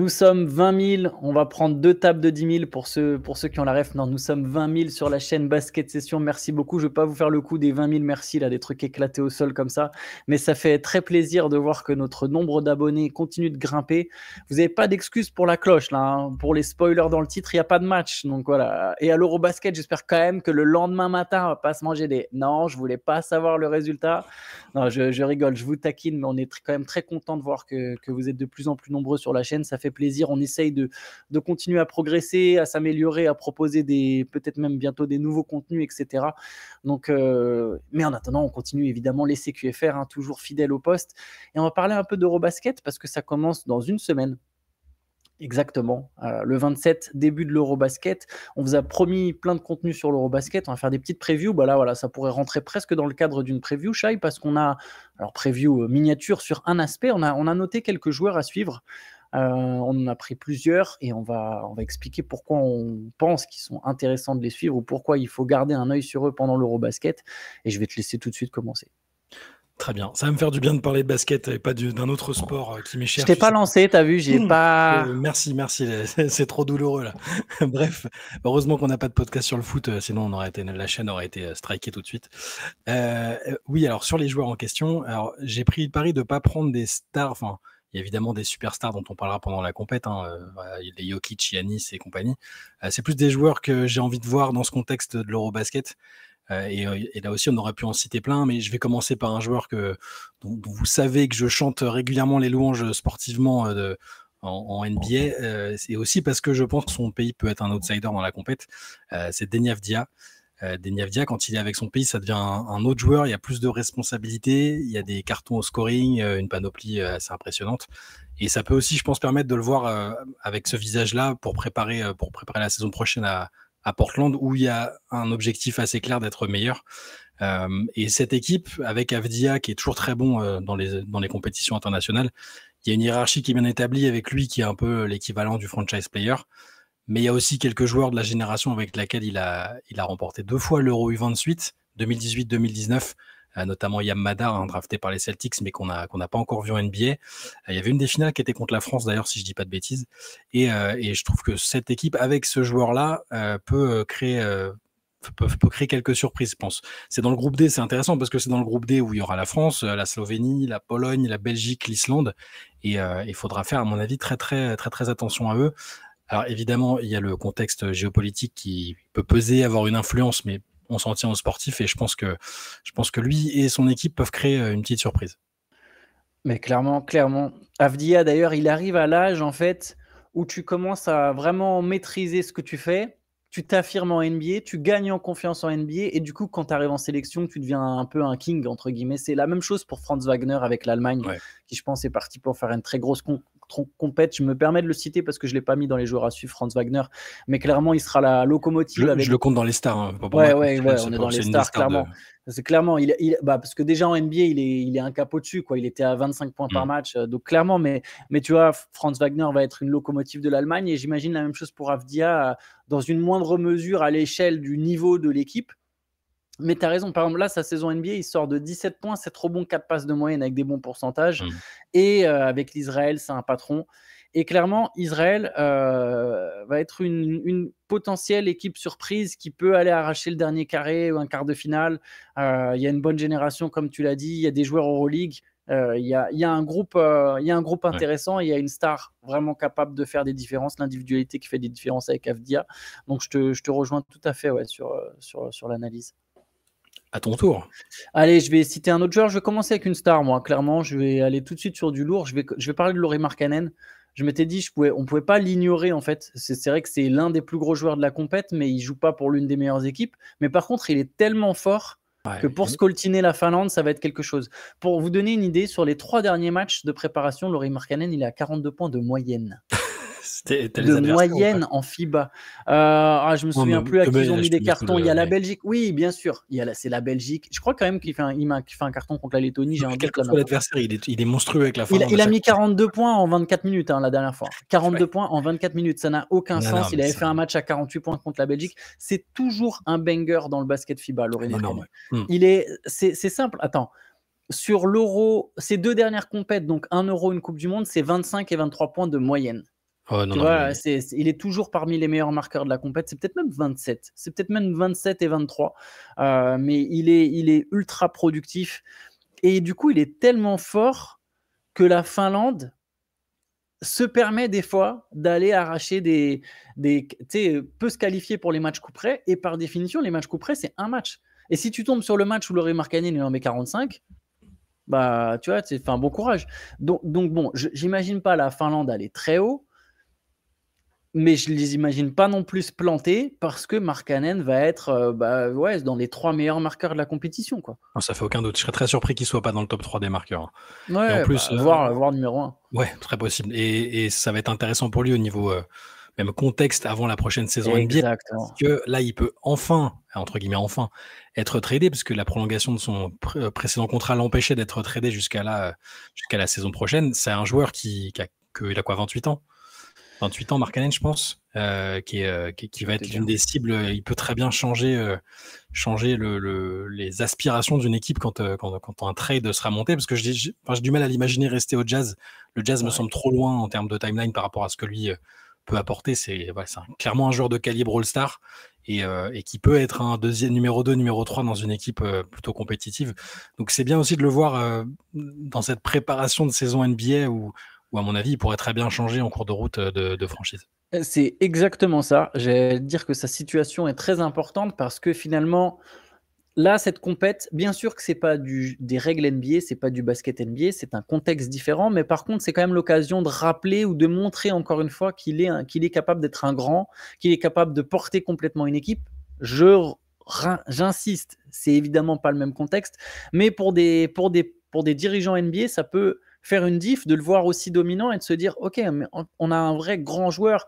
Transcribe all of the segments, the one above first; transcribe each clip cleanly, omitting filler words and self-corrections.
Nous sommes 20 000. On va prendre 2 tables de 10 000 pour ceux qui ont la ref. Non, nous sommes 20 000 sur la chaîne Basket Session. Merci beaucoup. Je ne vais pas vous faire le coup des 20 000 merci, là, des trucs éclatés au sol comme ça. Mais ça fait très plaisir de voir que notre nombre d'abonnés continue de grimper. Vous n'avez pas d'excuses pour la cloche, là. Hein. Pour les spoilers dans le titre, il n'y a pas de match. Donc voilà. Et à l'Eurobasket, j'espère quand même que le lendemain matin, on ne va pas se manger des. Non, je ne voulais pas savoir le résultat. Non, je rigole, je vous taquine, mais on est quand même très content de voir que vous êtes de plus en plus nombreux sur la chaîne. Ça fait plaisir. On essaye de continuer à progresser, à s'améliorer, à proposer peut-être même bientôt des nouveaux contenus, etc. Donc, mais en attendant, on continue évidemment les CQFR, hein, toujours fidèles au poste. Et on va parler un peu d'Eurobasket parce que ça commence dans une semaine. Exactement. Le 27, début de l'Eurobasket. On vous a promis plein de contenu sur l'Eurobasket. On va faire des petites previews. Bah là, voilà, ça pourrait rentrer presque dans le cadre d'une preview, Shai, parce qu'on a, alors preview miniature sur un aspect. On a noté quelques joueurs à suivre. On en a pris plusieurs et on va expliquer pourquoi on pense qu'ils sont intéressants de les suivre ou pourquoi il faut garder un œil sur eux pendant l'Eurobasket. Et je vais te laisser tout de suite commencer. Très bien. Ça va me faire du bien de parler de basket et pas d'un autre sport qui m'est cher. Je t'ai pas lancé, t'as vu, j'ai pas... Merci, c'est trop douloureux là. Bref, heureusement qu'on n'a pas de podcast sur le foot, sinon la chaîne aurait été strikée tout de suite. Oui, alors sur les joueurs en question, alors j'ai pris le pari de pas prendre des stars, enfin, il y a évidemment des superstars dont on parlera pendant la compète, les Jokic, Giannis et compagnie. C'est plus des joueurs que j'ai envie de voir dans ce contexte de l'Eurobasket. Et là aussi, on aurait pu en citer plein, mais je vais commencer par un joueur dont vous savez que je chante régulièrement les louanges sportivement en NBA. C'est aussi parce que je pense que son pays peut être un outsider dans la compète. C'est Deni Avdija. Deni Avdija, quand il est avec son pays, ça devient un autre joueur. Il y a plus de responsabilités. Il y a des cartons au scoring, une panoplie assez impressionnante. Et ça peut aussi, je pense, permettre de le voir avec ce visage-là pour préparer la saison prochaine à Portland, où il y a un objectif assez clair d'être meilleur. Et cette équipe, avec Avdija, qui est toujours très bon dans les compétitions internationales, il y a une hiérarchie qui est bien établie avec lui, qui est un peu l'équivalent du franchise player. Mais il y a aussi quelques joueurs de la génération avec laquelle il a remporté 2 fois l'Euro U28, 2018-2019, notamment Yam Madar, drafté par les Celtics, mais qu'on n'a pas encore vu en NBA. Il y avait une des finales qui était contre la France, d'ailleurs, si je dis pas de bêtises. Et je trouve que cette équipe, avec ce joueur-là, peut créer quelques surprises, je pense. C'est dans le groupe D, c'est intéressant parce que c'est dans le groupe D où il y aura la France, la Slovénie, la Pologne, la Belgique, l'Islande. Et il faudra faire, à mon avis, très, très, très, très attention à eux. Alors évidemment, il y a le contexte géopolitique qui peut peser, avoir une influence, mais on s'en tient aux sportifs et je pense que lui et son équipe peuvent créer une petite surprise. Mais clairement. Avdija, d'ailleurs, il arrive à l'âge, en fait, où tu commences à vraiment maîtriser ce que tu fais. Tu t'affirmes en NBA, tu gagnes en confiance en NBA, et du coup, quand tu arrives en sélection, tu deviens un peu un king, entre guillemets. C'est la même chose pour Franz Wagner avec l'Allemagne, qui, je pense, est parti pour faire une très grosse compète. Je me permets de le citer parce que je ne l'ai pas mis dans les joueurs à suivre, Franz Wagner, mais clairement, il sera la locomotive. Je le compte dans les stars. Hein, ouais, on est dans les stars, clairement. C'est clairement, parce que déjà en NBA, il est un cap au-dessus, quoi. Il était à 25 points par match, donc clairement, mais tu vois, Franz Wagner va être une locomotive de l'Allemagne, et j'imagine la même chose pour Avdija, dans une moindre mesure à l'échelle du niveau de l'équipe. Mais tu as raison, par exemple, là, sa saison NBA, il sort de 17 points, c'est trop bon, 4 passes de moyenne avec des bons pourcentages. Et avec l'Israël, c'est un patron. Et clairement, Israël va être une potentielle équipe surprise qui peut aller arracher le dernier carré ou un quart de finale. Il y a une bonne génération, comme tu l'as dit. Il y a des joueurs Euroleague. Il y a un groupe intéressant. Il y a une star vraiment capable de faire des différences, l'individualité qui fait des différences avec Avdija. Donc, je te rejoins tout à fait sur l'analyse. À ton tour. Allez, je vais citer un autre joueur. Je vais commencer avec une star, moi. Clairement, je vais aller tout de suite sur du lourd. Je vais parler de Lauri Markkanen. Je m'étais dit, on pouvait pas l'ignorer, en fait. C'est vrai que c'est l'un des plus gros joueurs de la compète, mais il joue pas pour l'une des meilleures équipes. Mais par contre, il est tellement fort que pour scoltiner la Finlande, ça va être quelque chose. Pour vous donner une idée, sur les 3 derniers matchs de préparation, Lauri Markkanen, il est à 42 points de moyenne. De moyenne en FIBA. Je me souviens plus à qui ils ont mis des cartons. Il y a la Belgique. Oui, bien sûr. C'est la Belgique. Je crois quand même qu'il fait un carton contre la Lettonie. J'ai un doute là. L'adversaire, il est monstrueux avec la Finlande. Il a mis 42 points en 24 minutes la dernière fois. 42 points en 24 minutes. Ça n'a aucun sens. Il avait fait un match à 48 points contre la Belgique. C'est toujours un banger dans le basket FIBA, Lauri Markkanen. C'est simple. Attends. Sur l'Euro, ces 2 dernières compètes, donc 1 Euro, une Coupe du Monde, c'est 25 et 23 points de moyenne. Oh non, Tu non, vois, mais il est toujours parmi les meilleurs marqueurs de la compète. C'est peut-être même 27. C'est peut-être même 27 et 23. Mais il est ultra productif. Et du coup, il est tellement fort que la Finlande se permet des fois d'aller arracher tu sais, peut se qualifier pour les matchs coup près. Et par définition, les matchs coup près, c'est un match. Et si tu tombes sur le match où Lauri Markkanen il en met 45, bah, tu vois, c'est un bon courage. Donc bon, j'imagine pas la Finlande aller très haut, mais je les imagine pas non plus se planter parce que Markkanen va être ouais, dans les 3 meilleurs marqueurs de la compétition, quoi. non, ça fait aucun doute. Je serais très surpris qu'il soit pas dans le top 3 des marqueurs, hein. Et en Ouais, plus, bah, voir numéro 1. ouais, très possible. Et ça va être intéressant pour lui au niveau même contexte avant la prochaine saison NBA. Parce Exactement. que là, il peut enfin, entre guillemets enfin, être tradé, parce que la prolongation de son précédent contrat l'empêchait d'être tradé jusqu'à la saison prochaine. C'est un joueur il a quoi, 28 ans 28 ans, Markkanen, je pense, qui va être l'une des cibles. Il peut très bien changer les aspirations d'une équipe quand un trade sera monté, parce que j'ai du mal à l'imaginer rester au Jazz. Le Jazz me semble trop loin en termes de timeline par rapport à ce que lui peut apporter. C'est clairement un joueur de calibre All-Star et qui peut être un numéro 2, numéro 3 dans une équipe plutôt compétitive. Donc c'est bien aussi de le voir dans cette préparation de saison NBA où à mon avis, il pourrait très bien changer en cours de route de franchise. C'est exactement ça. J'allais dire que sa situation est très importante parce que finalement, là, cette compète, bien sûr que c'est pas des règles NBA, c'est pas du basket NBA, c'est un contexte différent, mais par contre, c'est quand même l'occasion de rappeler ou de montrer encore une fois qu'il est capable d'être un grand, qu'il est capable de porter complètement une équipe. J'insiste, c'est évidemment pas le même contexte, mais pour des dirigeants NBA, ça peut faire une diff de le voir aussi dominant et de se dire, ok, mais on a un vrai grand joueur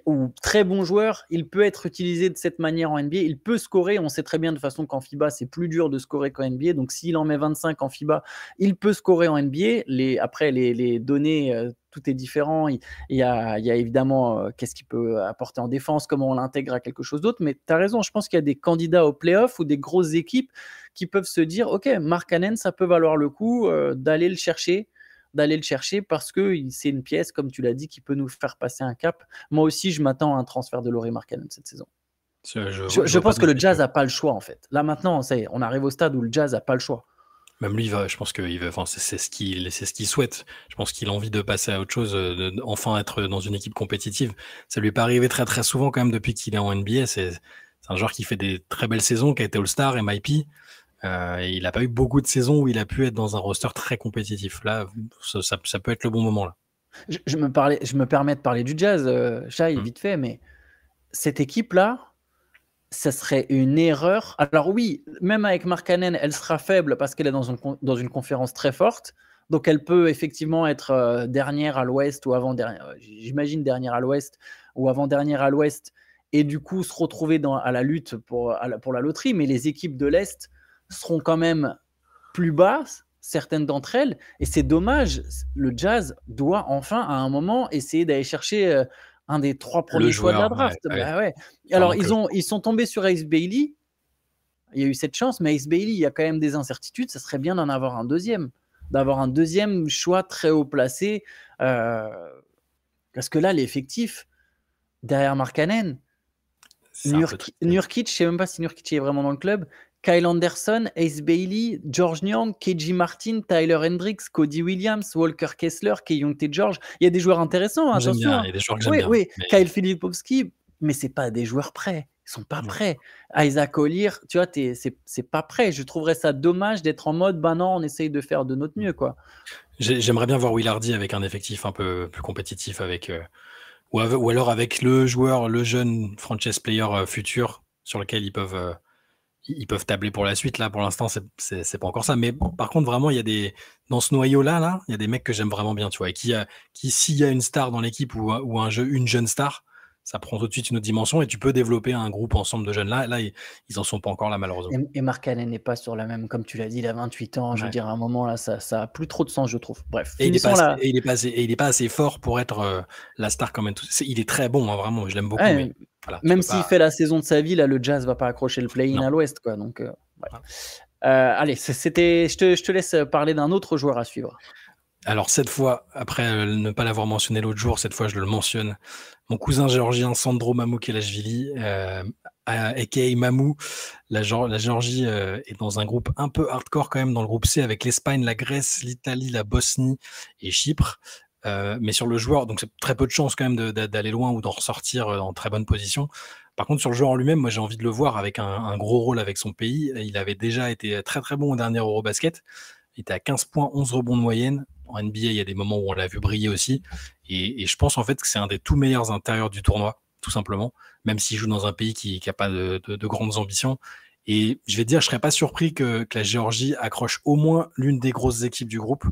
ou très bon joueur, il peut être utilisé de cette manière en NBA, il peut scorer, on sait très bien de façon qu'en FIBA c'est plus dur de scorer qu'en NBA, donc s'il en met 25 en FIBA, il peut scorer en NBA. Après les données, tout est différent, il y a évidemment qu'est-ce qu'il peut apporter en défense, comment on l'intègre à quelque chose d'autre, mais tu as raison, je pense qu'il y a des candidats au playoff ou des grosses équipes qui peuvent se dire, ok, Markkanen, ça peut valoir le coup d'aller le chercher parce que c'est une pièce, comme tu l'as dit, qui peut nous faire passer un cap. Moi aussi, je m'attends à un transfert de Lauri Markkanen cette saison. Je pense que le Jazz n'a pas le choix, en fait. Là, maintenant, ça y est, on arrive au stade où le Jazz n'a pas le choix. Même lui, je pense qu'il veut, c'est ce qu'il souhaite. Je pense qu'il a envie de passer à autre chose, enfin être dans une équipe compétitive. Ça lui est pas arrivé très très souvent quand même depuis qu'il est en NBA. C'est un joueur qui fait des très belles saisons, qui a été All-Star, MIP. Et il n'a pas eu beaucoup de saisons où il a pu être dans un roster très compétitif. Là, ça peut être le bon moment. Là. Je me permets de parler du Jazz, Shai, vite fait, mais cette équipe-là, ça serait une erreur. Alors oui, même avec Markkanen, elle sera faible parce qu'elle est dans une conférence très forte. Donc elle peut effectivement être dernière à l'Ouest ou avant-dernière. J'imagine dernière à l'Ouest ou avant-dernière à l'Ouest. Et du coup, se retrouver à la lutte pour la loterie. Mais les équipes de l'Est seront quand même plus basses, certaines d'entre elles. Et c'est dommage. Le Jazz doit enfin, à un moment, essayer d'aller chercher un des 3 premiers choix de la draft. Ouais. Alors, ils sont tombés sur Ace Bailey. Il y a eu cette chance, mais Ace Bailey, il y a quand même des incertitudes. Ça serait bien d'en avoir un deuxième. D'avoir un deuxième choix très haut placé. Parce que là, l'effectif, derrière Markkanen, Nurkic, je ne sais même pas si Nurkic est vraiment dans le club. Kyle Anderson, Ace Bailey, George Niang, KG Martin, Tyler Hendricks, Cody Williams, Walker Kessler, Keyonte George. Il y a des joueurs intéressants, attention. Bien, il y a des joueurs que j'aime bien. Oui, mais... Kyle Filipowski, mais c'est pas des joueurs prêts. Ils sont pas prêts. Isaac Collier, tu vois, c'est pas prêt. Je trouverais ça dommage d'être en mode, non, on essaye de faire de notre mieux, quoi. J'aimerais bien voir Will Hardy avec un effectif un peu plus compétitif, ou alors avec le jeune franchise player futur sur lequel ils peuvent tabler pour la suite. Là, pour l'instant, c'est pas encore ça. Mais par contre, vraiment, dans ce noyau-là, il y a des mecs que j'aime vraiment bien, tu vois, et qui s'il y a une star dans l'équipe ou une jeune star, ça prend tout de suite une autre dimension et tu peux développer un groupe ensemble de jeunes. Là, ils en sont pas encore là, malheureusement. Et Markkanen n'est pas sur la même, comme tu l'as dit, il a 28 ans. Je veux dire, à un moment, là, ça a plus trop de sens, je trouve. Bref. Et il est pas assez fort pour être la star quand même. Il est très bon, hein, vraiment. Je l'aime beaucoup. Mais voilà, même s'il fait la saison de sa vie, là, le Jazz va pas accrocher le play-in à l'Ouest, quoi. Donc, allez, je te laisse parler d'un autre joueur à suivre. Alors cette fois, après ne pas l'avoir mentionné l'autre jour, cette fois je le mentionne. Mon cousin géorgien Sandro Mamoukelashvili, aka Mamou, la Géorgie est dans un groupe un peu hardcore quand même, dans le groupe C avec l'Espagne, la Grèce, l'Italie, la Bosnie et Chypre. Mais sur le joueur, donc c'est très peu de chance quand même d'aller loin ou d'en ressortir en très bonne position. Par contre, sur le joueur en lui-même, moi j'ai envie de le voir avec un gros rôle avec son pays. Il avait déjà été très très bon au dernier Eurobasket. Il était à 15 points, 11 rebonds de moyenne. En NBA, il y a des moments où on l'a vu briller aussi. Et je pense en fait que c'est un des tout meilleurs intérieurs du tournoi, tout simplement, même s'il joue dans un pays qui n'a pas de grandes ambitions. Et je vais te dire, je serais pas surpris que la Géorgie accroche au moins l'une des grosses équipes du groupe,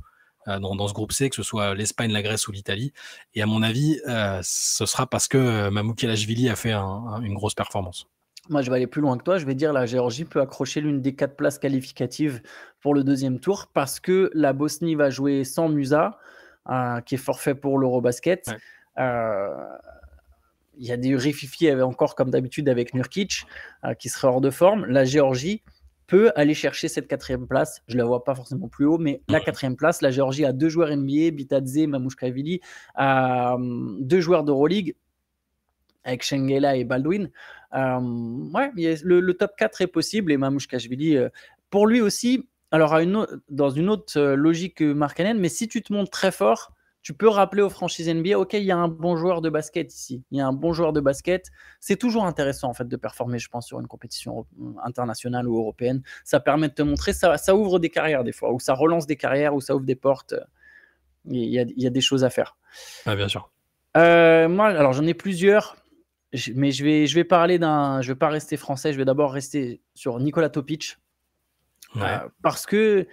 dans ce groupe C, que ce soit l'Espagne, la Grèce ou l'Italie. Et à mon avis, ce sera parce que Mamoukelashvili a fait une grosse performance. Moi, je vais aller plus loin que toi. Je vais dire la Géorgie peut accrocher l'une des 4 places qualificatives pour le deuxième tour parce que la Bosnie va jouer sans Musa, qui est forfait pour l'Eurobasket. Ouais. Il y a des rififi encore comme d'habitude avec Nurkic, qui serait hors de forme. La Géorgie peut aller chercher cette 4e place. Je ne la vois pas forcément plus haut, mais la 4e place, la Géorgie a 2 joueurs NBA, Bitadze, Mamouchkashvili, 2 joueurs d'Euroleague avec Şengela et Baldwin. Ouais, le top 4 est possible et Mamouchkashvili, pour lui aussi, alors dans une autre logique que Markkanen, mais si tu te montres très fort, tu peux rappeler aux franchises NBA, ok, il y a un bon joueur de basket ici, il y a un bon joueur de basket. C'est toujours intéressant en fait de performer, je pense, sur une compétition internationale ou européenne. Ça permet de te montrer, ça ouvre des carrières des fois, ou ça relance des carrières, ou ça ouvre des portes. Il y a des choses à faire. Ah, bien sûr. Moi, alors j'en ai plusieurs. Mais je vais parler je vais pas rester français, je vais d'abord rester sur Nikola Topic. Ouais. Parce que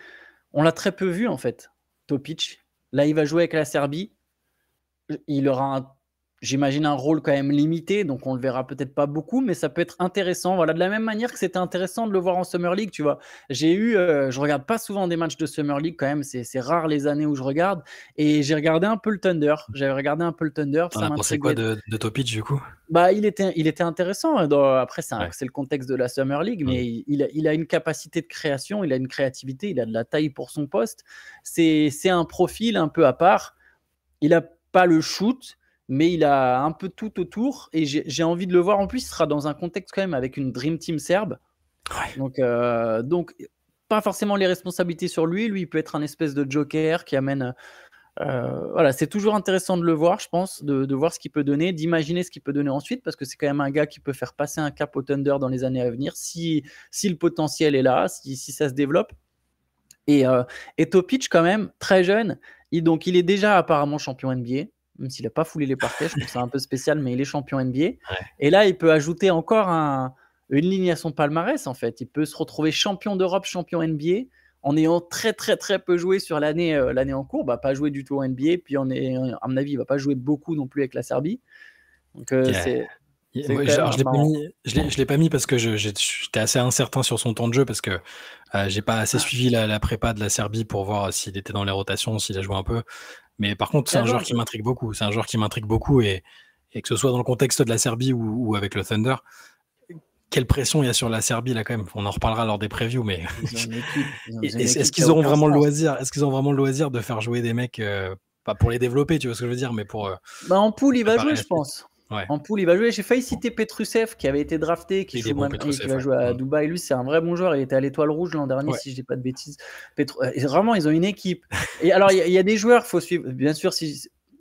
on l'a très peu vu en fait, Topic. Là, il va jouer avec la Serbie. Il aura, j'imagine, un rôle quand même limité, donc on le verra peut-être pas beaucoup, mais ça peut être intéressant. Voilà, de la même manière que c'était intéressant de le voir en Summer League, tu vois. Je regarde pas souvent des matchs de Summer League quand même, c'est rare les années où je regarde. Et j'ai regardé un peu le Thunder. J'avais regardé un peu le Thunder. T'en as pensé quoi de Topic du coup? Bah, il était intéressant. Après, c'est le contexte de la Summer League, mais il a une capacité de création, il a une créativité, il a de la taille pour son poste. C'est un profil un peu à part. Il n'a pas le shoot, mais il a un peu tout autour. Et j'ai envie de le voir. En plus, il sera dans un contexte quand même avec une Dream Team serbe. Ouais. Donc, pas forcément les responsabilités sur lui. Lui, il peut être un espèce de joker qui amène. Voilà, c'est toujours intéressant de le voir, je pense, de voir ce qu'il peut donner, d'imaginer ce qu'il peut donner ensuite, parce que c'est quand même un gars qui peut faire passer un cap au Thunder dans les années à venir, si le potentiel est là, si ça se développe. Et Topic, quand même, très jeune, donc il est déjà apparemment champion NBA, même s'il n'a pas foulé les parquets, je trouve ça un peu spécial, mais il est champion NBA. Ouais. Et là, il peut ajouter encore une ligne à son palmarès, en fait. Il peut se retrouver champion d'Europe, champion NBA, en ayant très très très peu joué sur l'année en cours, pas joué du tout en NBA, puis à mon avis, il va pas jouer beaucoup non plus avec la Serbie. Donc je l'ai pas mis parce que j'étais assez incertain sur son temps de jeu parce que j'ai pas assez suivi la prépa de la Serbie pour voir s'il était dans les rotations, s'il a joué un peu. Mais par contre, c'est un joueur qui m'intrigue beaucoup. C'est un joueur qui m'intrigue beaucoup et que ce soit dans le contexte de la Serbie ou avec le Thunder. Quelle pression il y a sur la Serbie là quand même. On en reparlera lors des previews, mais est-ce qu'ils auront vraiment le loisir? Est-ce qu'ils ont vraiment le loisir de faire jouer des mecs, pas pour les développer, tu vois ce que je veux dire, mais pour. En poule, il va jouer, je pense. Ouais. En poule, il va jouer. J'ai failli citer Petrusev qui avait été drafté, qui va jouer à Dubaï. Lui, c'est un vrai bon joueur. Il était à l'Étoile Rouge l'an dernier, si je dis pas de bêtises. Vraiment, ils ont une équipe. Et alors, il y a des joueurs, faut suivre. Bien sûr,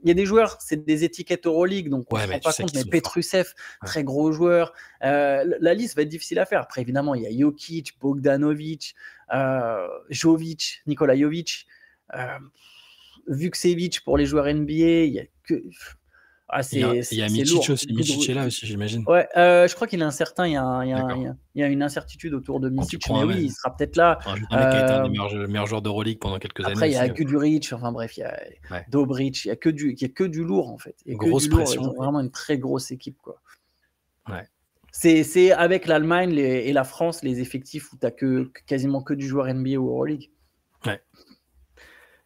il y a des joueurs, c'est des étiquettes Euroleague, donc on ne se rend pas compte. Mais Petrusev, très gros joueur. La liste va être difficile à faire. Après, évidemment, il y a Jokic, Bogdanovic, Jovic, Nikola Jovic, Vukcevic pour les joueurs NBA. Il y a que. Il y a Micic aussi. Micic est là aussi, j'imagine. Ouais, je crois qu'il est incertain. Il y a une incertitude autour de Micic, mais oui, il sera peut-être là. Un mec qui a été un des meilleurs joueurs d'Euroleague pendant quelques années. Après, il y a Guduric, enfin bref, il y a Dobric, il y a que du lourd en fait. Et grosse pression. Ils ont vraiment une très grosse équipe, quoi. Ouais. C'est avec l'Allemagne et la France les effectifs où tu as quasiment que du joueur NBA ou Euroleague. Ouais.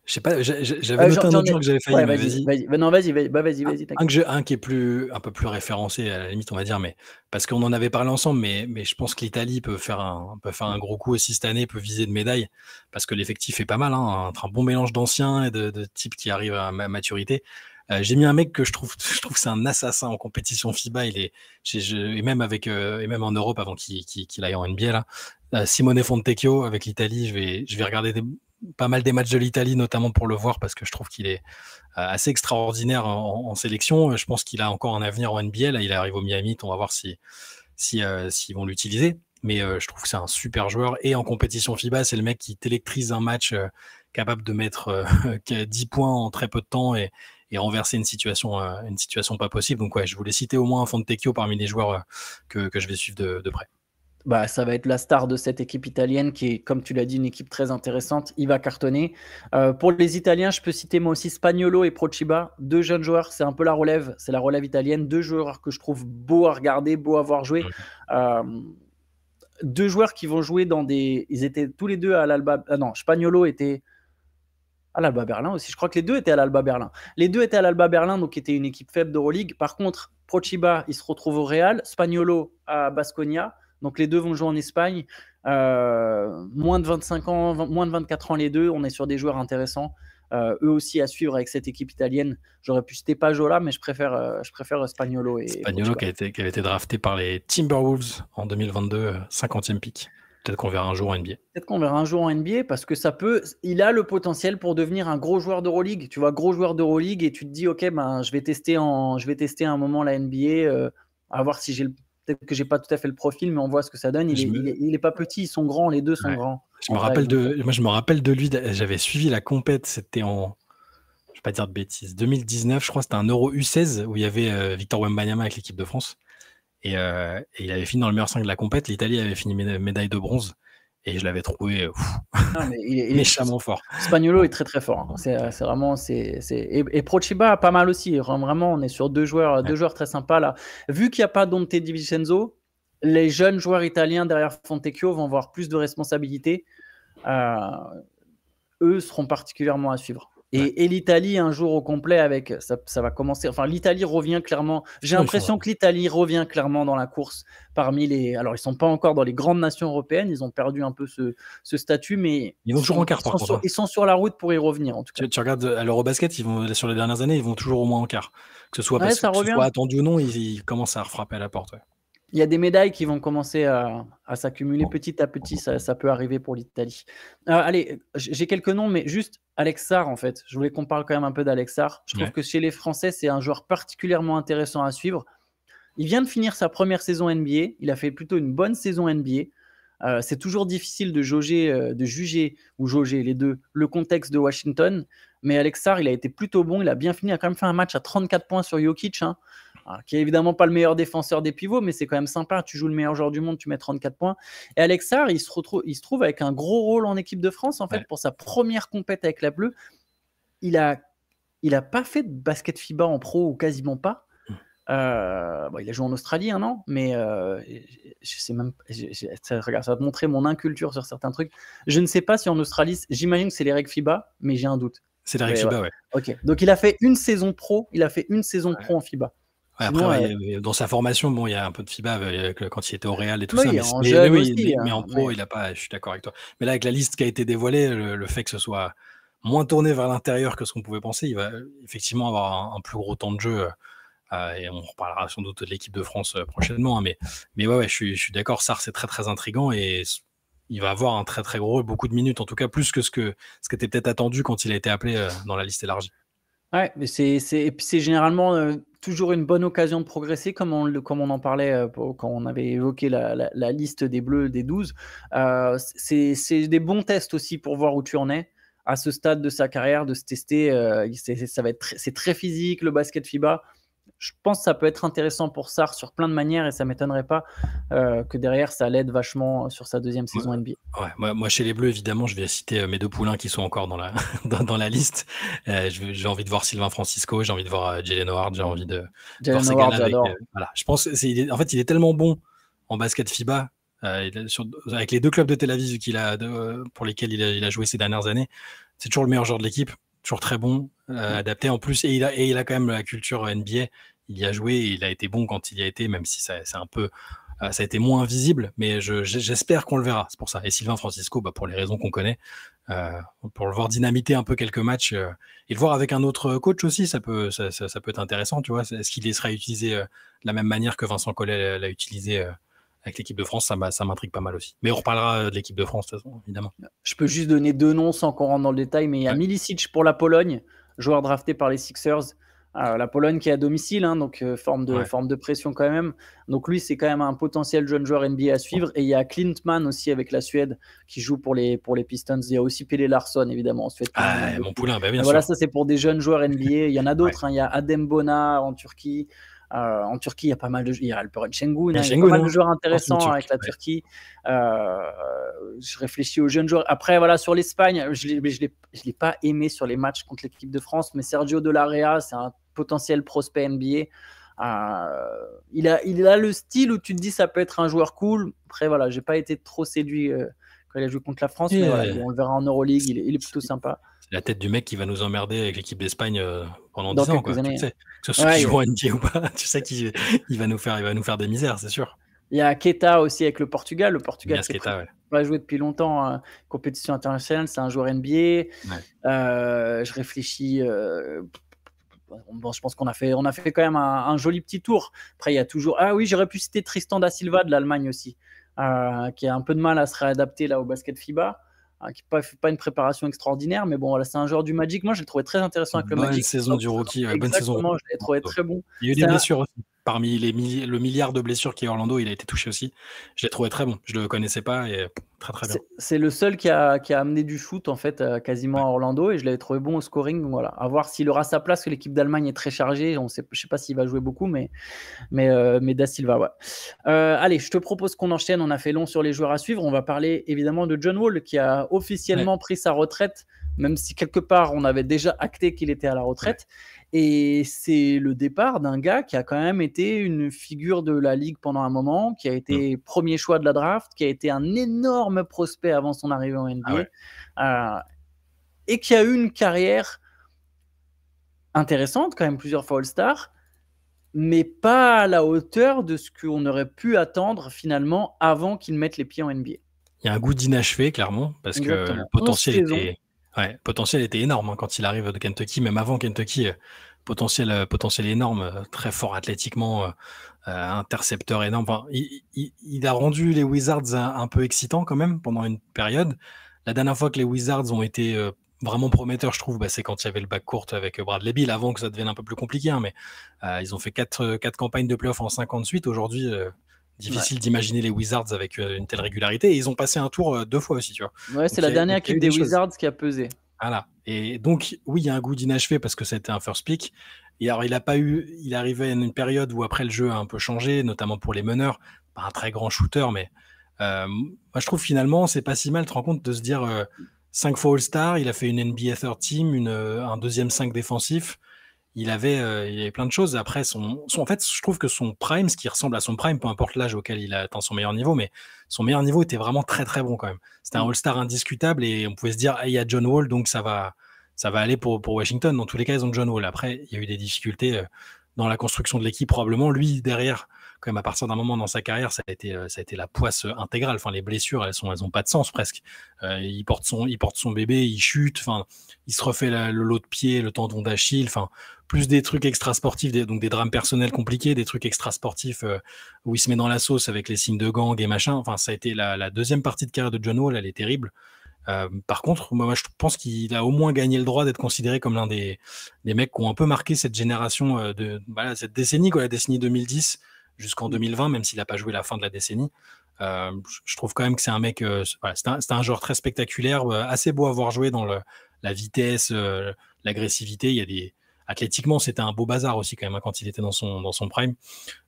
Je sais pas, j'avais noté un autre joueur que j'avais failli, Ouais, mais vas-y, vas-y. vas-y. Non, vas-y, Un t'inquiète. un qui est un peu plus référencé à la limite, on va dire, mais parce qu'on en avait parlé ensemble, mais je pense que l'Italie peut faire un gros coup aussi cette année, peut viser de médaille, parce que l'effectif est pas mal, hein, un bon mélange d'anciens et de types qui arrivent à maturité. J'ai mis un mec que je trouve que c'est un assassin en compétition FIBA. Et même et même en Europe avant qu'il aille en NBA là. Simone Fontecchio avec l'Italie, je vais regarder pas mal des matchs de l'Italie, notamment pour le voir parce que je trouve qu'il est assez extraordinaire en sélection. Je pense qu'il a encore un avenir en NBA. Là, il arrive au Miami. On va voir s'ils vont l'utiliser. Mais je trouve que c'est un super joueur. Et en compétition FIBA, c'est le mec qui t'électrise un match capable de mettre 10 points en très peu de temps et renverser une situation pas possible. Donc ouais, je voulais citer au moins un Fontecchio parmi les joueurs que je vais suivre de près. Bah, ça va être la star de cette équipe italienne qui est, comme tu l'as dit, une équipe très intéressante. Il va cartonner. Pour les Italiens, je peux citer moi aussi Spaniolo et Prociba, deux jeunes joueurs. C'est un peu la relève. C'est la relève italienne. Deux joueurs que je trouve beaux à regarder, beaux à voir jouer. Deux joueurs qui vont jouer dans des. Ils étaient tous les deux à l'Alba. Non, Spaniolo était à l'Alba Berlin aussi. Je crois que les deux étaient à l'Alba Berlin. Les deux étaient à l'Alba Berlin, donc qui était une équipe faible d'Euroleague. Par contre, Prociba, il se retrouve au Real. Spaniolo à Baskonia. Donc les deux vont jouer en Espagne. Moins de 25 ans, moins de 24 ans les deux. On est sur des joueurs intéressants. Eux aussi à suivre avec cette équipe italienne. J'aurais pu citer Pajola, mais je préfère Spaniolo et Spaniolo qui avait été drafté par les Timberwolves en 2022, 50e pick. Peut-être qu'on verra un jour en NBA. Peut-être qu'on verra un jour en NBA parce que il a le potentiel pour devenir un gros joueur d'Euroleague. Tu vois, gros joueur d'Euroleague et tu te dis, ok, ben, je vais tester un moment la NBA, à voir si peut-être que j'ai pas tout à fait le profil, mais on voit ce que ça donne. Il est pas petit, ils sont grands, les deux sont grands. Moi, je me rappelle de lui, j'avais suivi la compète, c'était en, je vais pas dire de bêtises, 2019, je crois, c'était un Euro U16 où il y avait Victor Wembanyama avec l'équipe de France. Et il avait fini dans le meilleur 5 de la compète. L'Italie avait fini médaille de bronze. Et je l'avais trouvé méchamment fort. Spaniolo est très très fort. Hein. C'est vraiment. Et Prociba, pas mal aussi. Vraiment, on est sur deux joueurs très sympas là. Vu qu'il n'y a pas Dante Di Vincenzo, les jeunes joueurs italiens derrière Fontecchio vont avoir plus de responsabilités. Eux seront particulièrement à suivre. Et l'Italie, un jour au complet, avec ça va commencer. Enfin, l'Italie revient clairement. J'ai l'impression que l'Italie revient clairement dans la course parmi les. Alors, ils sont pas encore dans les grandes nations européennes. Ils ont perdu un peu ce statut, mais ils vont toujours en quart. Par contre, ils sont sur la route pour y revenir. En tout cas, tu regardes à l'Eurobasket, sur les dernières années, ils vont toujours au moins en quart. Que ce soit parce que ce soit attendu ou non, ils commencent à frapper à la porte. Ouais. Il y a des médailles qui vont commencer à s'accumuler petit à petit. Ça peut arriver pour l'Italie. Allez, j'ai quelques noms, mais juste Alex Sarr, en fait. Je voulais qu'on parle quand même un peu d'Alex Sarr. Je trouve que chez les Français, c'est un joueur particulièrement intéressant à suivre. Il vient de finir sa première saison NBA. Il a fait plutôt une bonne saison NBA. C'est toujours difficile de juger les deux, le contexte de Washington. Mais Alex Sarr, il a été plutôt bon. Il a bien fini. Il a quand même fait un match à 34 points sur Jokic. Qui est évidemment pas le meilleur défenseur des pivots, mais c'est quand même sympa. Tu joues le meilleur joueur du monde, tu mets 34 points. Et Alex Sarr, il se trouve avec un gros rôle en équipe de France, en fait, pour sa première compète avec la Bleue. Il a pas fait de basket FIBA en pro, ou quasiment pas. Il a joué en Australie un an, mais je sais même. Regarde, ça va te montrer mon inculture sur certains trucs. Je ne sais pas si en Australie, j'imagine que c'est les règles FIBA, mais j'ai un doute. C'est les règles FIBA, ouais. Ok. Donc il a fait une saison pro. Pro en FIBA. Ouais, après, dans sa formation, il y a un peu de FIBA quand il était au Real et tout ça. Mais en pro, il n'a pas. Je suis d'accord avec toi. Mais là, avec la liste qui a été dévoilée, le fait que ce soit moins tourné vers l'intérieur que ce qu'on pouvait penser, il va effectivement avoir un plus gros temps de jeu. Et on reparlera sans doute de l'équipe de France prochainement. Hein, mais ouais, je suis d'accord. Sarr, c'est très très intriguant et il va avoir un très très gros, beaucoup de minutes, en tout cas plus que ce qui était peut-être attendu quand il a été appelé dans la liste élargie. Ouais, mais c'est généralement toujours une bonne occasion de progresser, comme on en parlait quand on avait évoqué la liste des Bleus, des 12. C'est des bons tests aussi pour voir où tu en es à ce stade de sa carrière, de se tester. C'est très physique, le basket FIBA. Je pense que ça peut être intéressant pour Sarr sur plein de manières et ça ne m'étonnerait pas que derrière ça l'aide vachement sur sa deuxième saison NBA. Ouais, moi chez les Bleus évidemment je vais citer mes deux poulains qui sont encore dans la liste. J'ai envie de voir Sylvain Francisco, j'ai envie de voir Jalen Howard, j'ai envie de voir ces gars-là. Voilà. Je pense en fait il est tellement bon en basket FIBA avec les deux clubs de Tel Aviv pour lesquels il a joué ces dernières années. c'est toujours le meilleur joueur de l'équipe, toujours très bon, adapté en plus, et il a quand même la culture NBA. Il y a joué et il a été bon quand il y a été, même si c'est un peu, ça a été moins visible, mais j'espère qu'on le verra. C'est pour ça. Et Sylvain Francisco, pour les raisons qu'on connaît, pour le voir dynamiter un peu quelques matchs et le voir avec un autre coach aussi, ça peut être intéressant, tu vois. Est-ce qu'il sera utilisé de la même manière que Vincent Collet l'a utilisé avec l'équipe de France? Ça m'intrigue pas mal aussi. Mais on reparlera de l'équipe de France, de toute façon, évidemment. Je peux juste donner 2 noms sans qu'on rentre dans le détail, mais il y a Milicic pour la Pologne, joueur drafté par les Sixers. La Pologne qui est à domicile, hein, donc forme de pression quand même. Donc lui, c'est quand même un potentiel jeune joueur NBA à suivre. Et il y a Klintman aussi avec la Suède qui joue pour les Pistons. Il y a aussi Pelle Larsson évidemment en Suède. Mon poulain, bien sûr. Voilà, ça c'est pour des jeunes joueurs NBA. Il y en a d'autres. Hein. Il y a Adem Bona en Turquie. En Turquie, il y a pas mal de il y a Alperen Şengün, il y a pas mal de joueurs intéressants avec la Turquie. Je réfléchis aux jeunes joueurs. Après, voilà, sur l'Espagne, je l'ai pas aimé sur les matchs contre l'équipe de France, mais Sergio de Larrea, c'est un potentiel prospect NBA. Il a le style où tu te dis ça peut être un joueur cool. Après, voilà, j'ai pas été trop séduit quand il a joué contre la France, mais voilà, on le verra en Euroleague, il est plutôt sympa. C'est la tête du mec qui va nous emmerder avec l'équipe d'Espagne pendant 10 ans, quoi. Années. Tu sais, que ce soit qu'il joue en NBA ou pas, tu sais qu'il va nous faire des misères, c'est sûr. Il y a Keita aussi avec le Portugal. Le Portugal qui Keita, pas joué depuis longtemps compétition internationale, c'est un joueur NBA. Je réfléchis. Je pense qu'on a fait quand même un joli petit tour. Après, il y a toujours. Ah oui, j'aurais pu citer Tristan da Silva de l'Allemagne aussi, qui a un peu de mal à se réadapter là au basket FIBA. Qui n'a pas une préparation extraordinaire, mais bon, voilà, c'est un joueur du Magic. Moi, je l'ai trouvé très intéressant avec le Magic. Bonne saison du rookie, bonne saison. Je l'ai trouvé très bon. Il y a eu des blessures aussi. Parmi le milliard de blessures qui est Orlando, il a été touché aussi. Je l'ai trouvé très bon. Je ne le connaissais pas et très très bien. C'est le seul qui a amené du shoot en fait quasiment à Orlando et je l'avais trouvé bon au scoring. Donc voilà, à voir s'il aura sa place, que l'équipe d'Allemagne est très chargée. Je ne sais pas s'il va jouer beaucoup, mais Da Silva, ouais. Allez, je te propose qu'on enchaîne. On a fait long sur les joueurs à suivre. On va parler évidemment de John Wall qui a officiellement pris sa retraite, même si quelque part on avait déjà acté qu'il était à la retraite. Et c'est le départ d'un gars qui a quand même été une figure de la ligue pendant un moment, qui a été premier choix de la draft, qui a été un énorme prospect avant son arrivée en NBA, et qui a eu une carrière intéressante, quand même plusieurs fois All-Star, mais pas à la hauteur de ce qu'on aurait pu attendre finalement avant qu'il mette les pieds en NBA. Il y a un goût d'inachevé, clairement, parce que le potentiel était énorme quand il arrive de Kentucky, même avant Kentucky, potentiel énorme, très fort athlétiquement, intercepteur énorme. Enfin, il a rendu les Wizards un peu excitants quand même pendant une période. La dernière fois que les Wizards ont été vraiment prometteurs, je trouve, c'est quand il y avait le backcourt avec Bradley Beal, avant que ça devienne un peu plus compliqué, mais ils ont fait 4 campagnes de playoffs en 58. Aujourd'hui, difficile d'imaginer les Wizards avec une telle régularité. Et ils ont passé un tour 2 fois aussi, tu vois. Ouais, c'est la dernière équipe des Wizards qui a pesé. Voilà. Et donc, oui, il y a un goût d'inachevé parce que c'était un first pick. Et alors, il arrivait à une période où après le jeu a un peu changé, notamment pour les meneurs. Pas un très grand shooter, mais moi, je trouve finalement, c'est pas si mal, tu te rends compte de se dire 5 fois All-Star, il a fait une NBA Third Team, un deuxième 5 défensif. Il avait plein de choses. Après, en fait, je trouve que son prime, ce qui ressemble à son prime, peu importe l'âge auquel il a atteint son meilleur niveau, mais son meilleur niveau était vraiment très très bon quand même. C'était un All-Star indiscutable et on pouvait se dire, il y a John Wall, donc ça va aller pour Washington. Dans tous les cas, ils ont John Wall. Après, il y a eu des difficultés dans la construction de l'équipe, probablement. Lui, derrière, quand même, à partir d'un moment dans sa carrière, ça a été la poisse intégrale. Enfin, les blessures, elles ont pas de sens presque. Il porte son bébé, il chute. Enfin, il se refait le lot de pied, le tendon d'Achille. Enfin, plus des trucs extra-sportifs, donc des drames personnels compliqués, des trucs extra-sportifs où il se met dans la sauce avec les signes de gang et machin. Enfin, ça a été la deuxième partie de carrière de John Wall, elle est terrible. Par contre, moi, je pense qu'il a au moins gagné le droit d'être considéré comme l'un des mecs qui ont un peu marqué cette génération cette décennie, la décennie 2010 jusqu'en 2020, même s'il n'a pas joué la fin de la décennie. Je trouve quand même que c'est un mec, c'était un joueur très spectaculaire, assez beau à voir jouer dans la vitesse, l'agressivité. Il y a athlétiquement, c'était un beau bazar aussi quand même quand il était dans son prime.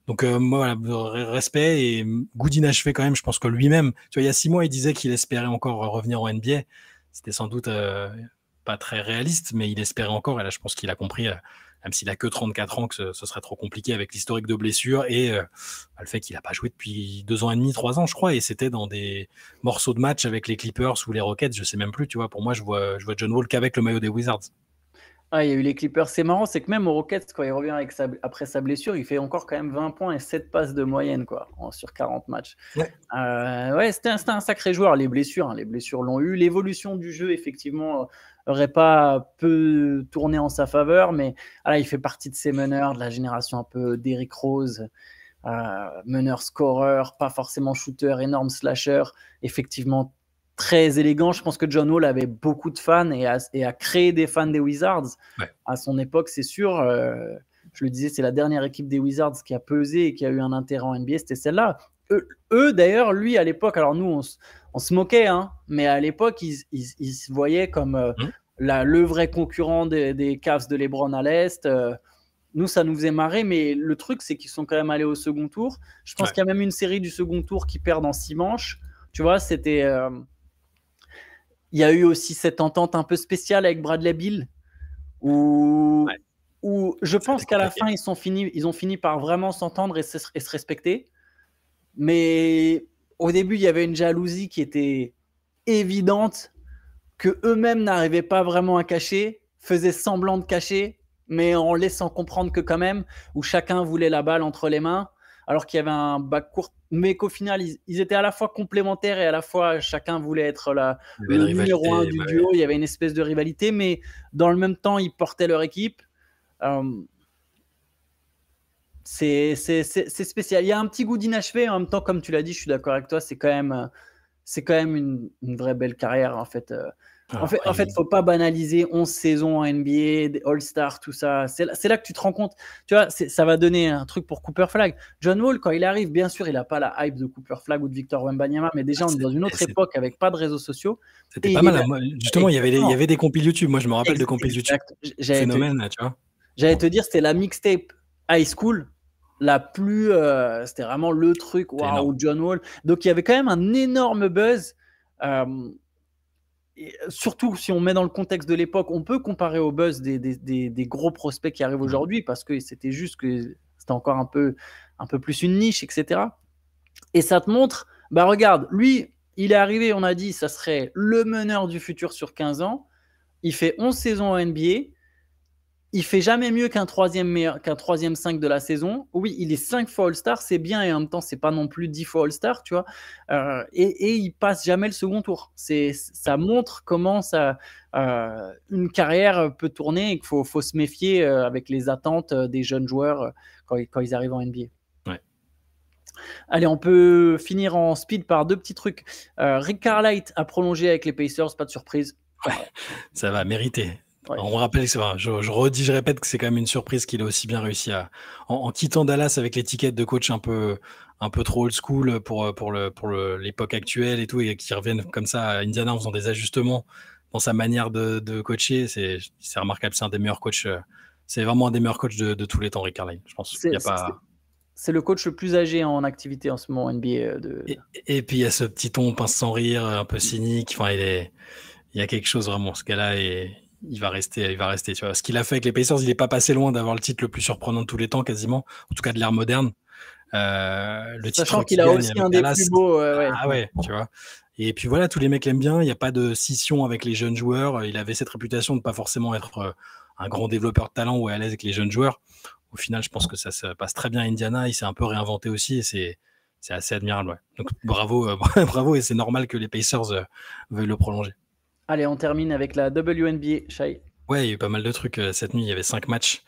Donc respect et goût d'inachevé quand même. Je pense que lui-même, tu vois, il y a 6 mois, il disait qu'il espérait encore revenir en NBA. C'était sans doute pas très réaliste, mais il espérait encore. Et là, je pense qu'il a compris même s'il a que 34 ans, que ce serait trop compliqué avec l'historique de blessures et le fait qu'il n'a pas joué depuis 2 ans et demi, 3 ans, je crois, et c'était dans des morceaux de match avec les Clippers ou les Rockets, je sais même plus, tu vois. Pour moi, je vois John Wall qu'avec le maillot des Wizards. Ah, il y a eu les Clippers. C'est marrant, c'est que même aux Rockets, quand il revient après sa blessure, il fait encore quand même 20 points et 7 passes de moyenne quoi, sur 40 matchs. Ouais. Ouais, c'était un sacré joueur. Les blessures l'ont eu. L'évolution du jeu, effectivement, aurait pas peu tourné en sa faveur, mais il fait partie de ces meneurs de la génération un peu Derrick Rose, meneur scoreur, pas forcément shooter, énorme slasher, effectivement très élégant. Je pense que John Wall avait beaucoup de fans et a créé des fans des Wizards. Ouais. À son époque, c'est sûr. Je le disais, c'est la dernière équipe des Wizards qui a pesé et qui a eu un intérêt en NBA, c'était celle-là. Eux d'ailleurs, lui, à l'époque, alors nous, on se moquait, hein, mais à l'époque, ils se voyaient comme le vrai concurrent des Cavs de LeBron à l'Est. Nous, ça nous faisait marrer, mais le truc, c'est qu'ils sont quand même allés au second tour. Je pense qu'il y a même une série du second tour qui perd en 6 manches. Tu vois, c'était... Il y a eu aussi cette entente un peu spéciale avec Bradley Beal, où je pense qu'à la fin, ils ont fini par vraiment s'entendre et se respecter. Mais au début, il y avait une jalousie qui était évidente, que eux-mêmes n'arrivaient pas vraiment à cacher, faisaient semblant de cacher, mais en laissant comprendre que quand même, où chacun voulait la balle entre les mains, alors qu'il y avait un backcourt, mais qu'au final, ils étaient à la fois complémentaires et à la fois chacun voulait être le numéro 1 du duo. Il y avait une espèce de rivalité, mais dans le même temps, ils portaient leur équipe. C'est spécial. Il y a un petit goût d'inachevé. En même temps, comme tu l'as dit, je suis d'accord avec toi, c'est quand même une vraie belle carrière, en fait. En fait, faut pas banaliser 11 saisons en NBA, All-Star, tout ça. C'est là que tu te rends compte. Tu vois, ça va donner un truc pour Cooper Flag. John Wall, quand il arrive, bien sûr, il n'a pas la hype de Cooper Flag ou de Victor Wembanyama, mais déjà, on est dans une autre époque avec pas de réseaux sociaux. C'était pas mal. Justement, il y avait des compiles YouTube. Moi, je me rappelle de compiles YouTube. Phénomène, tu vois. J'allais te dire, c'était la mixtape high school. La plus, c'était vraiment le truc, waouh, John Wall. Donc, il y avait quand même un énorme buzz. Et surtout si on met dans le contexte de l'époque, on peut comparer au buzz des gros prospects qui arrivent aujourd'hui, parce que c'était juste que c'était encore un peu plus une niche, etc. Et ça te montre, regarde, lui, il est arrivé, on a dit, ça serait le meneur du futur sur 15 ans. Il fait 11 saisons en NBA. Il fait jamais mieux qu'un troisième 5 de la saison. Oui, il est 5 fois All-Star, c'est bien, et en même temps, c'est pas non plus 10 fois All-Star, tu vois. Et il passe jamais le second tour. Ça montre comment une carrière peut tourner et qu'il faut se méfier avec les attentes des jeunes joueurs quand ils arrivent en NBA. Ouais. Allez, on peut finir en speed par 2 petits trucs. Rick Carlisle a prolongé avec les Pacers, pas de surprise. Ouais, ça va, mériter. Ouais. On rappelle, je répète que c'est quand même une surprise qu'il a aussi bien réussi en quittant Dallas avec l'étiquette de coach un peu trop old school pour l'époque actuelle et tout, et qu'il revienne comme ça à Indiana en faisant des ajustements dans sa manière de coacher. C'est remarquable. C'est un des meilleurs coachs. C'est vraiment un des meilleurs coachs de tous les temps, Rick Carlisle, je pense. C'est le coach le plus âgé en activité en ce moment NBA. Et puis il y a ce petit ton pince sans rire, un peu cynique. Enfin, il y a quelque chose vraiment. Ce gars-là il va rester, tu vois. Ce qu'il a fait avec les Pacers, il n'est pas passé loin d'avoir le titre le plus surprenant de tous les temps, quasiment, en tout cas de l'ère moderne. Le Sachant qu'il a aussi un des plus beaux. Ah ouais, tu vois. Et puis voilà, tous les mecs l'aiment bien. Il n'y a pas de scission avec les jeunes joueurs. Il avait cette réputation de pas forcément être un grand développeur de talent ou à l'aise avec les jeunes joueurs. Au final, je pense que ça se passe très bien à Indiana. Il s'est un peu réinventé aussi, et c'est assez admirable. Ouais. Donc bravo, bravo, et c'est normal que les Pacers veuillent le prolonger. Allez, on termine avec la WNBA, Shai. Ouais, il y a eu pas mal de trucs cette nuit. Il y avait 5 matchs.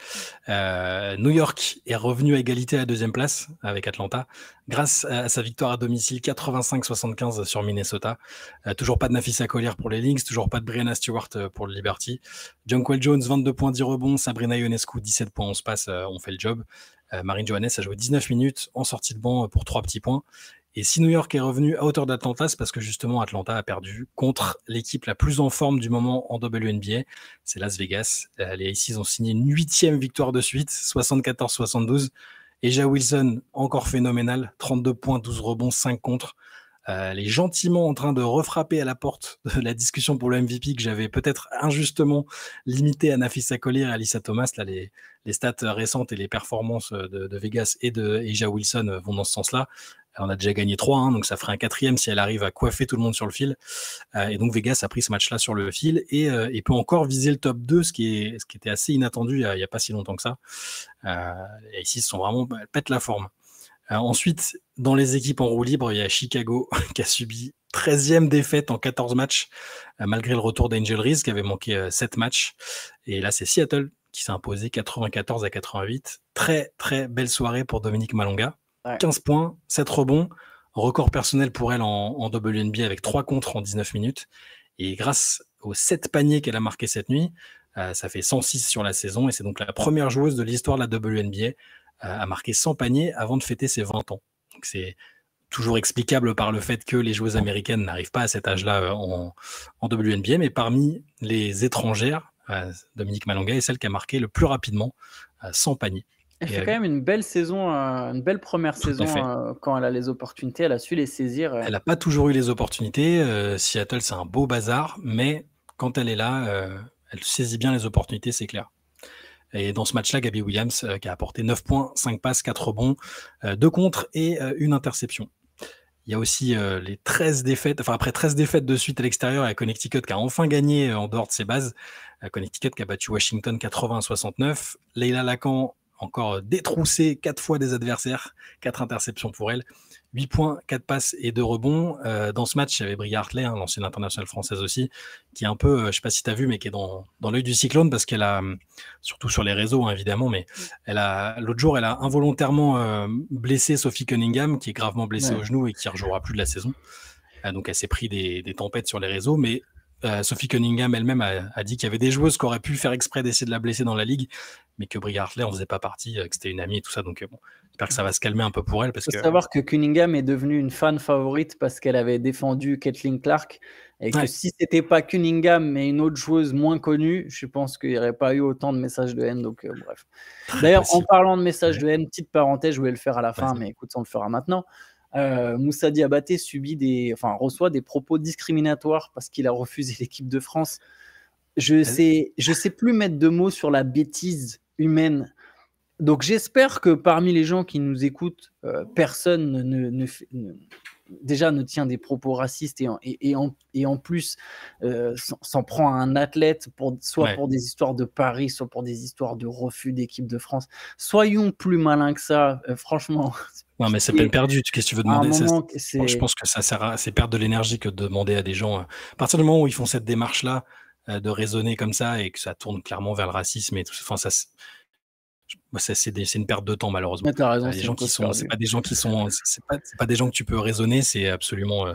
New York est revenu à égalité à la 2e place avec Atlanta grâce à sa victoire à domicile 85-75 sur Minnesota. Toujours pas de Nafisa Collier pour les Lynx, toujours pas de Breanna Stewart pour le Liberty. Jonquel Jones, 22 points, 10 rebonds. Sabrina Ionescu, 17 points, 11 passes, on fait le job. Marine Johannes a joué 19 minutes en sortie de banc pour 3 petits points. Et si New York est revenu à hauteur d'Atlanta, c'est parce que justement Atlanta a perdu contre l'équipe la plus en forme du moment en WNBA, c'est Las Vegas. Les Aces ont signé une 8e victoire de suite, 74-72. Et A'ja Wilson, encore phénoménal, 32 points, 12 rebonds, 5 contre. Elle est gentiment en train de refrapper à la porte de la discussion pour le MVP que j'avais peut-être injustement limité à Nafisa Collier et Alyssa Thomas. Là, les stats récentes et les performances de Vegas et de A'ja Wilson vont dans ce sens-là. On a déjà gagné 3, donc ça ferait un 4e si elle arrive à coiffer tout le monde sur le fil. Et donc Vegas a pris ce match-là sur le fil et peut encore viser le top 2, ce qui était assez inattendu il n'y a pas si longtemps que ça. Et ici, elles pètent la forme. Ensuite, dans les équipes en roue libre, il y a Chicago qui a subi 13e défaite en 14 matchs, malgré le retour d'Angel Reese qui avait manqué 7 matchs. Et là, c'est Seattle qui s'est imposé 94-88. Très, très belle soirée pour Dominique Malonga. Ouais. 15 points, 7 rebonds, record personnel pour elle en WNBA avec 3 contres en 19 minutes. Et grâce aux 7 paniers qu'elle a marqués cette nuit, ça fait 106 sur la saison. Et c'est donc la première joueuse de l'histoire de la WNBA à marquer 100 paniers avant de fêter ses 20 ans. Donc c'est toujours explicable par le fait que les joueuses américaines n'arrivent pas à cet âge-là en WNBA. Mais parmi les étrangères, Dominique Malonga est celle qui a marqué le plus rapidement 100 paniers. Elle fait quand même une belle saison, une belle première saison quand elle a les opportunités, elle a su les saisir. Elle n'a pas toujours eu les opportunités. Seattle, c'est un beau bazar, mais quand elle est là, elle saisit bien les opportunités, c'est clair. Et dans ce match-là, Gabby Williams qui a apporté 9 points, 5 passes, 4 rebonds, 2 contres et une interception. Il y a aussi les 13 défaites, après 13 défaites de suite à l'extérieur, il y a Connecticut qui a enfin gagné en dehors de ses bases. Connecticut qui a battu Washington 80-69. Leila Lacan encore détroussé 4 fois des adversaires, 4 interceptions pour elle, 8 points, 4 passes et 2 rebonds. Dans ce match, il y avait Bria Hartley, l'ancienne internationale française aussi, qui est un peu, je ne sais pas si tu as vu, mais qui est dans l'œil du cyclone parce qu'elle a, surtout sur les réseaux évidemment, mais l'autre jour, elle a involontairement blessé Sophie Cunningham, qui est gravement blessée au genou et qui ne rejouera plus de la saison. Donc elle s'est pris des tempêtes sur les réseaux, mais Sophie Cunningham elle-même a dit qu'il y avait des joueuses qui auraient pu faire exprès d'essayer de la blesser dans la ligue, mais que Bria Hartley en faisait pas partie, que c'était une amie et tout ça. Donc bon, j'espère que ça va se calmer un peu pour elle. Il faut savoir que Cunningham est devenue une fan favorite parce qu'elle avait défendu Caitlin Clark et que si c'était pas Cunningham mais une autre joueuse moins connue, je pense qu'il n'y aurait pas eu autant de messages de haine. Donc bref. D'ailleurs, en parlant de messages de haine, petite parenthèse, je voulais le faire à la fin, mais écoute, on le fera maintenant. Moussa Diabaté reçoit des propos discriminatoires parce qu'il a refusé l'équipe de France. Je sais plus mettre de mots sur la bêtise humaine. Donc j'espère que parmi les gens qui nous écoutent, personne ne tient des propos racistes et en plus s'en prend à un athlète soit pour des histoires de paris, soit pour des histoires de refus d'équipe de France. Soyons plus malins que ça, franchement. Non, mais c'est peine perdue. Qu'est-ce que tu veux demander? Je pense que c'est perdre de l'énergie que de demander à des gens. À partir du moment où ils font cette démarche-là, de raisonner comme ça et que ça tourne clairement vers le racisme et tout ça, c'est une perte de temps malheureusement. Mais t'as raison, c'est pas des gens qui sont, c'est pas des gens que tu peux raisonner, c'est absolument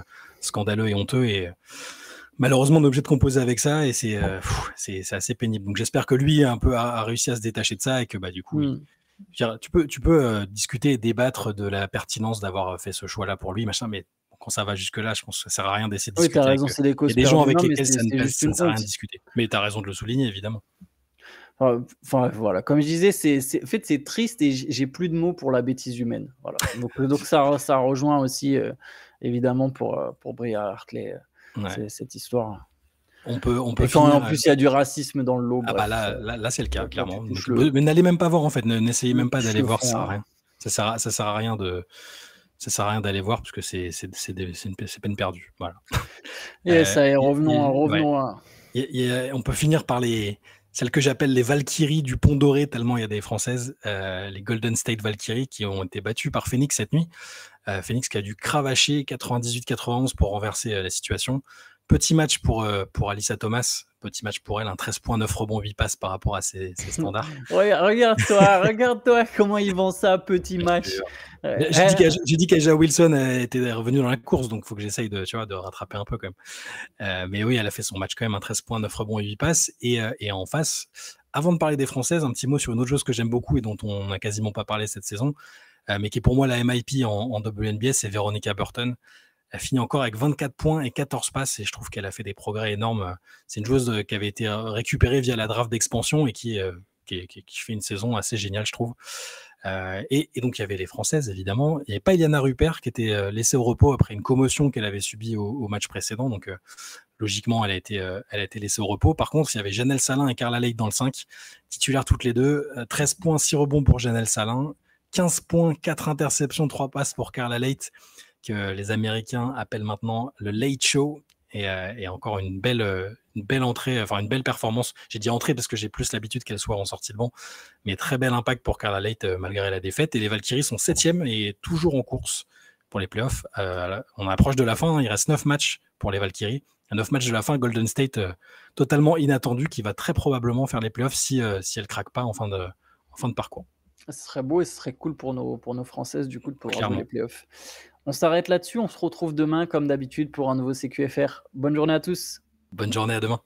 scandaleux et honteux et malheureusement on est obligé de composer avec ça et c'est assez pénible. Donc j'espère que lui a réussi à se détacher de ça et que du coup tu peux discuter et débattre de la pertinence d'avoir fait ce choix-là pour lui, machin, mais quand ça va jusque-là, je pense que ça sert à rien d'essayer de discuter. Oui, t'as raison, c'est des causes perdues. Il y a des gens avec lesquels ça ne sert à rien de discuter. Mais t'as raison de le souligner, évidemment. Enfin, voilà, comme je disais, en fait, c'est triste et j'ai plus de mots pour la bêtise humaine. Voilà. Donc ça rejoint aussi, évidemment, pour Bria Hartley, cette histoire. On peut et quand en plus il y a du racisme dans le lot. Là c'est le cas, clairement. Mais n'allez même pas voir, en fait. N'essayez même pas d'aller voir, ça sert à rien. Ça sert à rien d'aller voir parce que c'est peine perdue. Voilà. Et revenons à. On peut finir par celles que j'appelle les Valkyries du Pont Doré, tellement il y a des Françaises, les Golden State Valkyries qui ont été battues par Phoenix cette nuit. Phoenix qui a dû cravacher 98-91 pour renverser la situation. Petit match pour Alyssa Thomas, petit match pour elle, un 13 points, 9 rebonds, 8 passes par rapport à ses standards. Regarde-toi comment ils vont ça, petit match. J'ai dit qu'A'ja Wilson était revenue dans la course, donc il faut que j'essaye de rattraper un peu quand même. Mais oui, elle a fait son match quand même, un 13 points, 9 rebonds et 8 passes. Et en face, avant de parler des Françaises, un petit mot sur une autre chose que j'aime beaucoup et dont on n'a quasiment pas parlé cette saison, mais qui est pour moi la MIP en WNBA, c'est Veronica Burton. Elle finit encore avec 24 points et 14 passes et je trouve qu'elle a fait des progrès énormes. C'est une joueuse qui avait été récupérée via la draft d'expansion et qui fait une saison assez géniale, je trouve. Et donc, il y avait les Françaises, évidemment. Il n'y avait pas Iliana Rupert qui était laissée au repos après une commotion qu'elle avait subie au match précédent. Donc, logiquement, elle a été laissée au repos. Par contre, il y avait Janelle Salin et Carla Leight dans le 5, titulaires toutes les deux. 13 points, 6 rebonds pour Janelle Salin. 15 points, 4 interceptions, 3 passes pour Carla Leight, que les Américains appellent maintenant le Late Show. Et encore une belle entrée, enfin une belle performance. J'ai dit entrée parce que j'ai plus l'habitude qu'elle soit en sortie de banc, mais très bel impact pour Carla Leight malgré la défaite. Et les Valkyries sont 7e et toujours en course pour les playoffs. On approche de la fin, il reste 9 matchs pour les Valkyries. À 9 matchs de la fin, Golden State totalement inattendu, qui va très probablement faire les playoffs si elle craque pas en fin de parcours. Ce serait beau et ce serait cool pour nos Françaises, du coup, de pouvoir jouer Clairement. les playoffs. On s'arrête là-dessus, on se retrouve demain, comme d'habitude, pour un nouveau CQFR. Bonne journée à tous. Bonne journée, à demain.